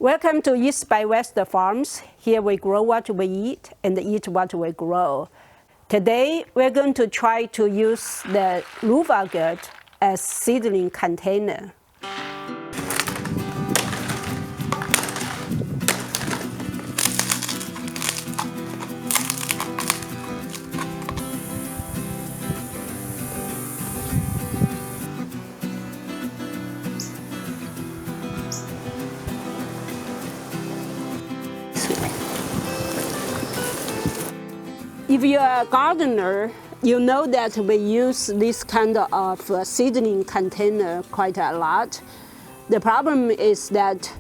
Welcome to East by West Farms. Here we grow what we eat and eat what we grow. Today we're going to try to use the Luffa gourd as seedling container. If you're a gardener, you know that we use this kind of seedling container quite a lot. The problem is that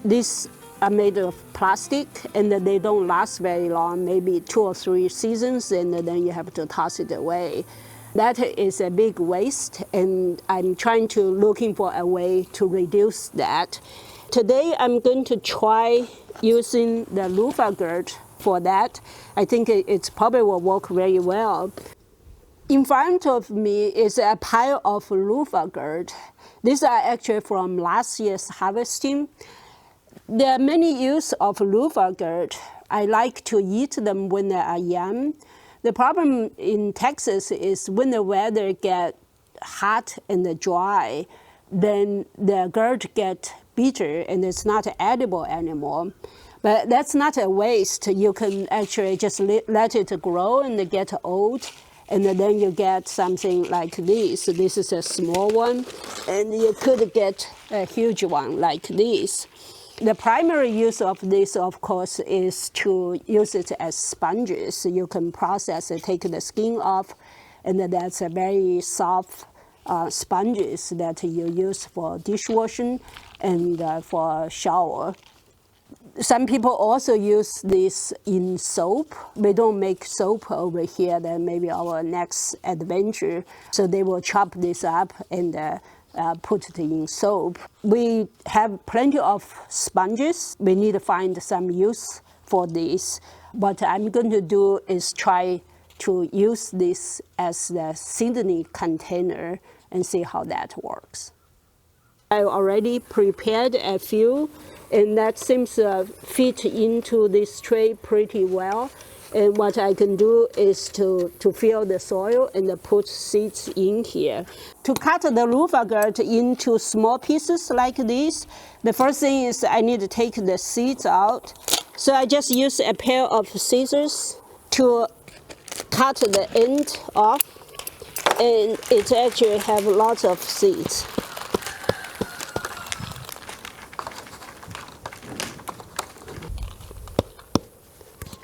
these are made of plastic and they don't last very long, maybe 2 or 3 seasons, and then you have to toss it away. That is a big waste, and I'm trying to looking for a way to reduce that. Today I'm going to try using the Luffa gourd for that. I think it probably will work very well. In front of me is a pile of Luffa gourd. These are actually from last year's harvesting. There are many uses of Luffa gourd. I like to eat them when they are young. The problem in Texas is when the weather gets hot and dry, then the gourd gets bitter and it's not edible anymore. But that's not a waste. You can actually just let it grow and get old, and then you get something like this. This is a small one, and you could get a huge one like this. The primary use of this, of course, is to use it as sponges. You can process it, take the skin off, and that's a very soft sponges that you use for dishwashing and for shower. Some people also use this in soap. We don't make soap over here. That may be our next adventure. So they will chop this up and put it in soap. We have plenty of sponges. We need to find some use for this. What I'm going to do is try to use this as the seedling container and see how that works. I already prepared a few, and that seems to fit into this tray pretty well. And what I can do is to fill the soil and put seeds in here. To cut the Luffa gourd into small pieces like this, the first thing is I need to take the seeds out. So I just use a pair of scissors to cut the end off, and it actually have lots of seeds.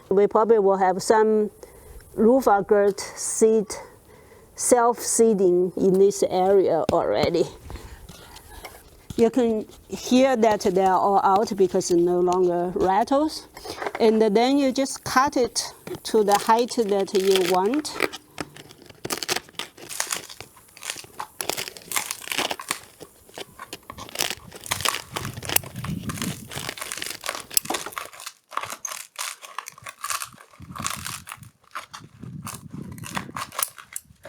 We probably will have some Luffa gourd seed self-seeding in this area already. You can hear that they are all out because it no longer rattles. And then you just cut it to the height that you want.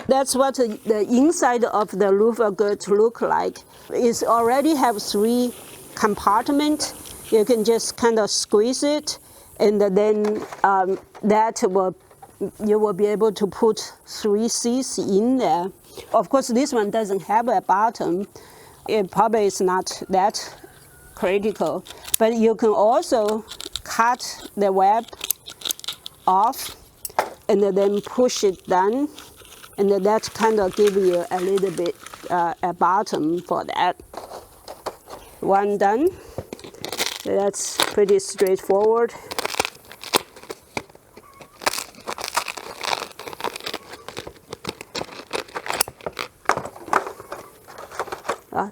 That's what the inside of the Luffa gourd look like. It already have 3 compartments. You can just kind of squeeze it, and then you will be able to put 3 seeds in there. Of course, this one doesn't have a bottom. It probably is not that critical, but you can also cut the web off and then push it down. And that kind of give you a little bit a bottom for that. One done. That's pretty straightforward.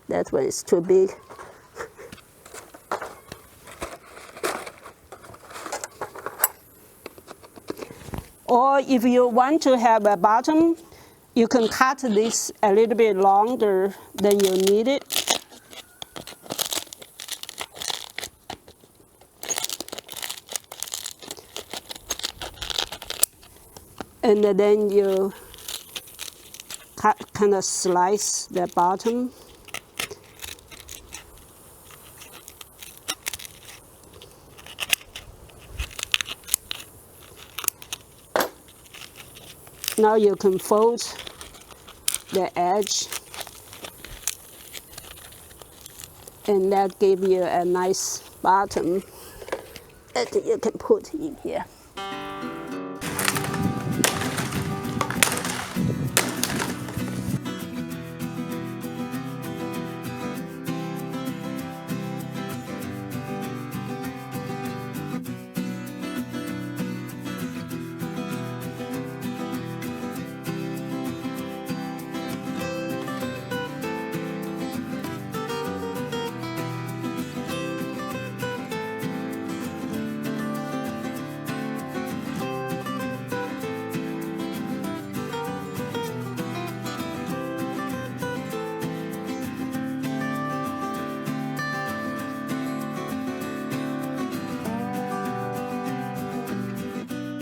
That one is too big. Or if you want to have a bottom, you can cut this a little bit longer than you need it. And then you kind of slice the bottom. Now you can fold the edge, and that gives you a nice bottom that you can put in here.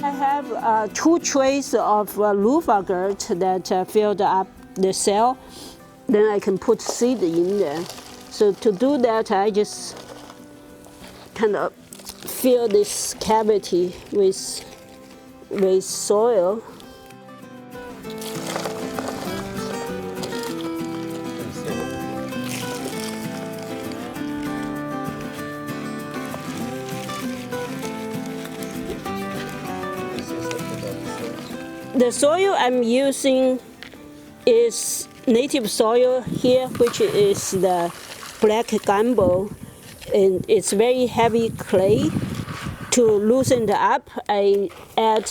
I have 2 trays of Luffa dirt that filled up the cell. Then I can put seed in there. So to do that, I just kind of fill this cavity with soil. The soil I'm using is native soil here, which is the black gumbo, and it's very heavy clay. To loosen it up, I add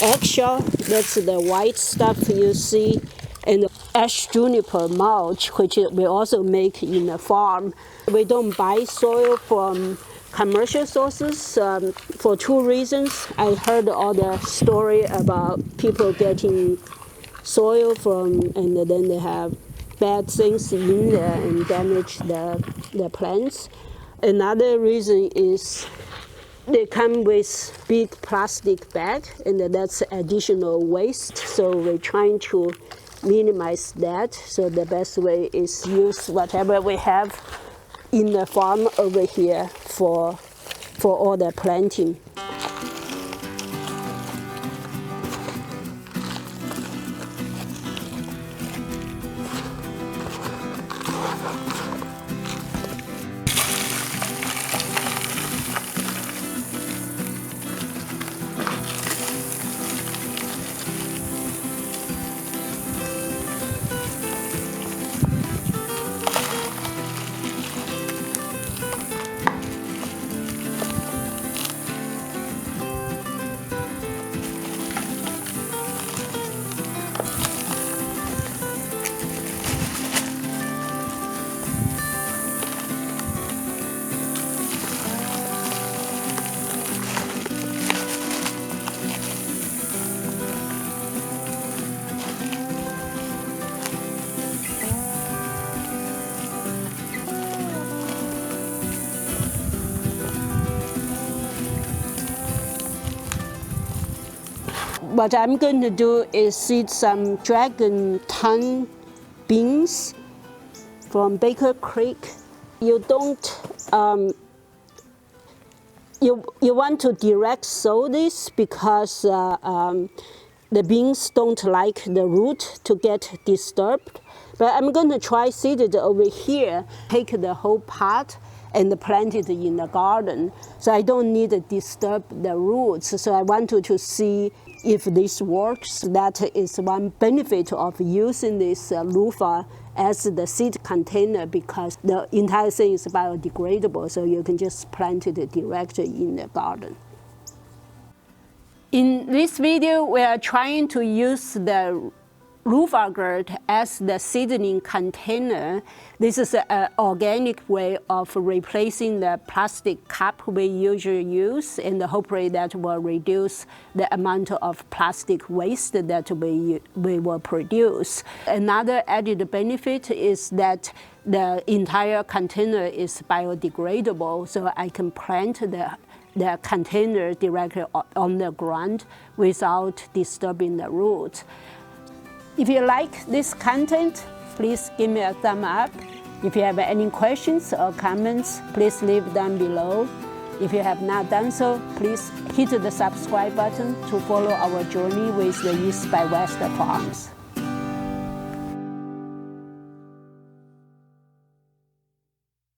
eggshell, that's the white stuff you see, and ash juniper mulch, which we also make in the farm. We don't buy soil from commercial sources for 2 reasons. I heard all the story about people getting soil from, and then they have bad things in there and damage the plants. Another reason is they come with big plastic bag, and that's additional waste. So we're trying to minimize that. So the best way is use whatever we have in the farm over here for all the planting. What I'm going to do is seed some dragon tongue beans from Baker Creek. You don't, you want to direct sow this because the beans don't like the root to get disturbed. But I'm going to try seed it over here, take the whole pot and plant it in the garden. So I don't need to disturb the roots. So I wanted to see if this works. That is one benefit of using this Luffa as the seed container, because the entire thing is biodegradable, so you can just plant it directly in the garden. In this video, we are trying to use the Luffa gourd as the seedling container. This is an organic way of replacing the plastic cup we usually use, and hopefully that will reduce the amount of plastic waste that we will produce. Another added benefit is that the entire container is biodegradable, so I can plant the container directly on the ground without disturbing the roots. If you like this content, please give me a thumb up. If you have any questions or comments, please leave them below. If you have not done so, please hit the subscribe button to follow our journey with the East by West farms.